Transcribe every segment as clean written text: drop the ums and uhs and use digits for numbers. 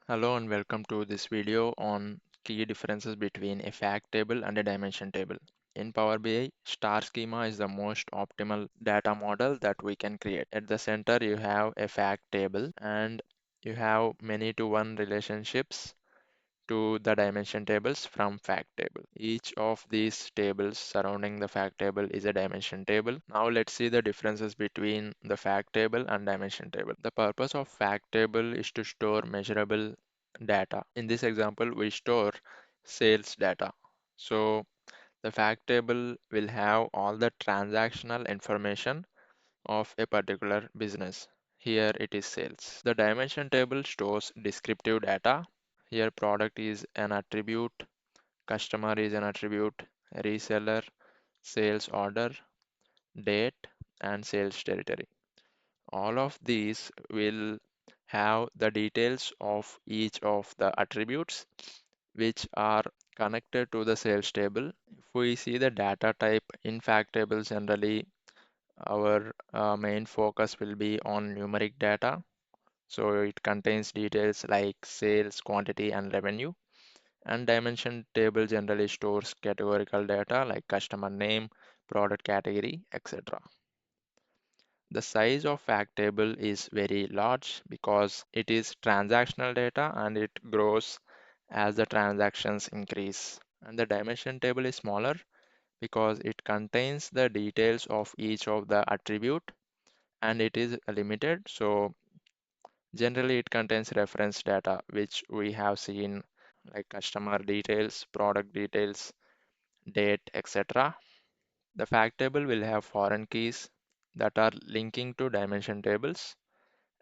Hello and welcome to this video on key differences between a fact table and a dimension table. In Power BI, Star Schema is the most optimal data model that we can create. At the center, you have a fact table and you have many to one relationships to the dimension tables from fact table. Each of these tables surrounding the fact table is a dimension table. Now let's see the differences between the fact table and dimension table. The purpose of fact table is to store measurable data. In this example, we store sales data. So the fact table will have all the transactional information of a particular business. Here it is sales. The dimension table stores descriptive data. Here product is an attribute, customer is an attribute, reseller, sales order, date, and sales territory. All of these will have the details of each of the attributes which are connected to the sales table. If we see the data type in fact tables, generally our main focus will be on numeric data. So it contains details like sales, quantity, and revenue. And dimension table generally stores categorical data like customer name, product category, etc. The size of fact table is very large because it is transactional data and it grows as the transactions increase. And the dimension table is smaller because it contains the details of each of the attribute and it is limited. So generally it contains reference data which we have seen like customer details, product details, date, etc. The fact table will have foreign keys that are linking to dimension tables,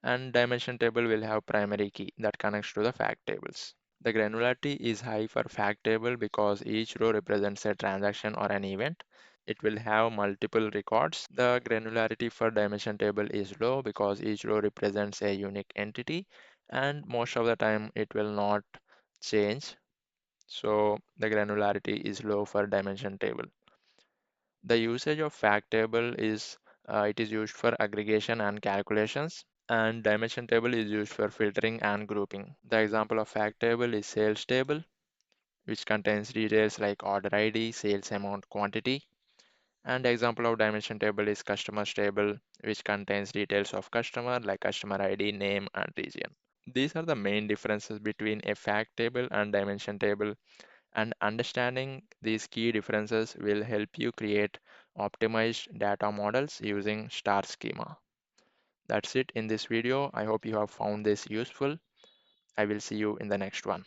and dimension table will have primary key that connects to the fact tables. The granularity is high for fact table because each row represents a transaction or an event. It will have multiple records. The granularity for dimension table is low because each row represents a unique entity and most of the time it will not change. So the granularity is low for dimension table. The usage of fact table is it is used for aggregation and calculations, and dimension table is used for filtering and grouping. The example of fact table is sales table, which contains details like order ID, sales amount, quantity. And the example of dimension table is customers table, which contains details of customer like customer ID, name, and region. These are the main differences between a fact table and dimension table, and understanding these key differences will help you create optimized data models using Star Schema. That's it in this video. I hope you have found this useful. I will see you in the next one.